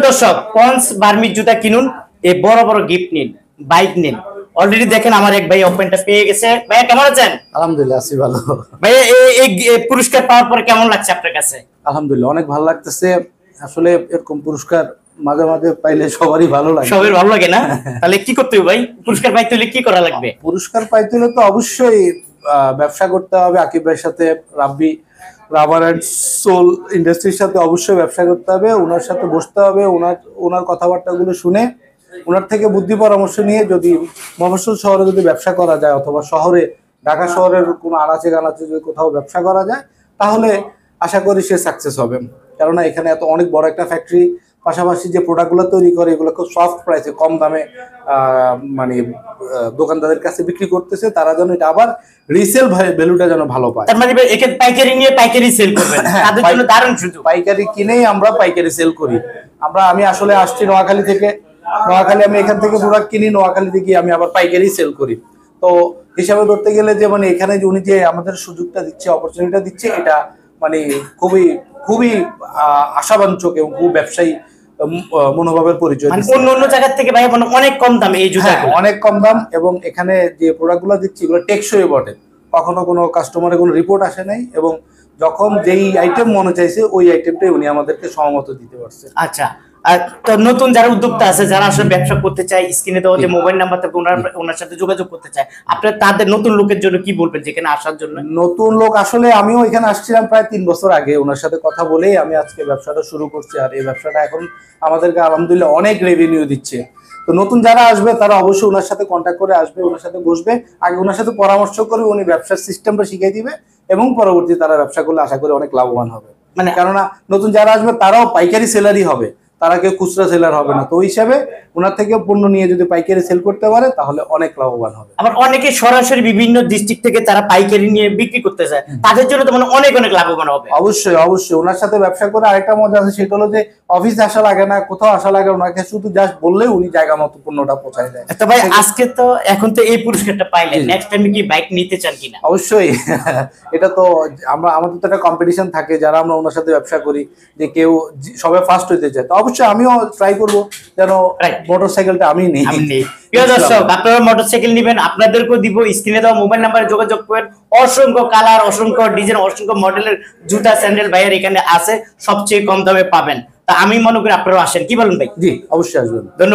দর্শক, ponds Burmese জুতা কিনুন, এই বড় বড় গিফট নিন, বাইক নিন। অলরেডি দেখেন আমার এক ভাই ওপেনটা পেয়ে গেছে। ভাইয়া কেমন আছেন? আলহামদুলিল্লাহ আছি ভালো। ভাইয়া এই পুরস্কার পাওয়ার পরে কেমন লাগছে আপনার কাছে? আলহামদুলিল্লাহ অনেক ভালো লাগতেছে। আসলে এরকম পুরস্কার মাঝে মাঝে পাইলে সবারই ভালো লাগে। সবার ভালো লাগে না? তাহলে কি করতে হবে ভাই? পুরস্কার পাইতে হলে কি করা লাগবে? পুরস্কার পাইতে হলে তো অবশ্যই ব্যবসা করতে হবে। আকিব ভাইয়ের সাথে রাব্বি রাবার অ্যান্ড সোল ইন্ডাস্ট্রির সাথে অবশ্যই ব্যবসা করতে হবে। ওনার সাথে বসতে হবে, ওনার কথাবার্তাগুলো শুনে ওনার থেকে বুদ্ধি পরামর্শ নিয়ে যদি মফস্বল শহরে যদি ব্যবসা করা যায়, অথবা শহরে ঢাকা শহরের কোনো আনাচে কানাচে যদি কোথাও ব্যবসা করা যায়, তাহলে আশা করি সে সাকসেস হবে। কেননা এখানে এত অনেক বড় একটা ফ্যাক্টরি, পাশাপাশি যে প্রোডাক্টগুলো তৈরি করে এগুলো খুব সফট প্রাইসে কম দামে মানে দোকানদারদের কাছে বিক্রি করতেছে। তারা যেন এটা আবার রিসেল ভ্যালুটা যেন ভালো পায়। তার মানে একে পাইকারি নিয়ে পাইকারি সেল করবেন, তাদের জন্য দারুণ সুযোগ। পাইকারি কিনেই আমরা পাইকারি সেল করি। আমি আসলে আসছি নোয়াখালী থেকে। নোয়াখালী আমি এখান থেকে প্রোডাক্ট কিনি, নোয়াখালীতে গিয়ে আমি আবার পাইকারি সেল করি। তো হিসাবে ধরতে গেলে যে মানে এখানে যে উনি যে আমাদের সুযোগটা দিচ্ছে, অপরচুনিটিটা দিচ্ছে, এটা মানে খুবই খুবই আশাবাঞ্চক এবং খুব ব্যবসায়ী মনোভাবের পরিচয়। মানে অন্য জায়গা থেকে ভাই অনেক কম দাম এই জুতা, অনেক কম দাম, এবং এখানে যে প্রোডাক্টগুলো দিচ্ছি এগুলো টেকসই বটে। কখনো কোনো কাস্টমারের কোনো রিপোর্ট আসে নাই, এবং যখন যেই আইটেম মনে চাইছে ওই আইটেমটাই উনি আমাদেরকে সহমত দিতে পারছে। আচ্ছা, আর তো নতুন যারা উদ্যোক্তা আছে, যারা আসলে ব্যবসা করতে চায়, স্ক্রিনে দেওয়া যে মোবাইল নাম্বার থেকে ওনার সাথে যোগাযোগ করতে চায়, আপনারা তাদের নতুন লোকের জন্য কি বলবেন যেখানে আসার জন্য? নতুন লোক আসলে আমিও এখানে আসছিলাম প্রায় 3 বছর আগে। ওনার সাথে কথা বলেই আমি আজকে ব্যবসাটা শুরু করছি, আর এই ব্যবসাটা এখন আমাদেরকে আলহামদুলিল্লাহ অনেক রেভিনিউ দিচ্ছে। তো নতুন যারা আসবে তারা অবশ্যই ওনার সাথে কন্ট্যাক্ট করে আসবে, ওনার সাথে বসবে, আগে ওনার সাথে পরামর্শ করবে, উনি ব্যবসার সিস্টেমটা শিখিয়ে দিবে, এবং পরবর্তী তারা ব্যবসা করলে আশা করি অনেক লাভবান হবে। মানে কেননা নতুন যারা আসবে তারাও পাইকারি সেলারই হবে, তারা কেউ খুচরা সেলার হবে না। তো ওই হিসাবে ওনার থেকে পণ্য নিয়ে যদি পাইকারি সেল করতে পারে তাহলে অনেক লাভবান হবে। আবার অনেকে সরাসরি বিভিন্ন ডিস্ট্রিক্ট থেকে তারা পাইকারি নিয়ে বিক্রি করতে চায়, তাদের জন্য তো মানে অনেক অনেক লাভবান হবে। অবশ্যই অবশ্যই ওনার সাথে ব্যবসা করে আরেকটা মজা আছে, সেটা হলো যে অফিস আসা লাগে না, কোথাও আসা লাগে, ওনাকে শুধু জাস্ট বললেই উনি জায়গা মতো পণ্যটা পৌঁছায় দেয়। তো ভাই আজকে তো এখন তো এই পুরস্কারটা পাইলেন, নেক্সট টাইম কি বাইক নিতে চান কিনা? অবশ্যই এটা তো আমাদের তো একটা কম্পিটিশন থাকে, যারা আমরা ওনার সাথে ব্যবসা করি, যে কেউ সবাই ফার্স্ট হইতে চায়। তো অবশ্যই আমিও ট্রাই করবো যেন মোটরসাইকেলটা আমি নিই। প্রিয় দর্শক, আপনারা মোটরসাইকেল নেবেন, আপনাদেরকেও দিব। স্ক্রিনে দেওয়া মোবাইল নাম্বারে যোগাযোগ করেন। অসংখ্য কালার, অসংখ্য ডিজাইন, অসংখ্য মডেলের জুতা স্যান্ডেল ভাইয়ের এখানে আছে, সবচেয়ে কম দামে পাবেন। তা আমি মনে করি আপনারা আসেন, কি বলেন ভাই? জি অবশ্যই আসবেন। ধন্যবাদ।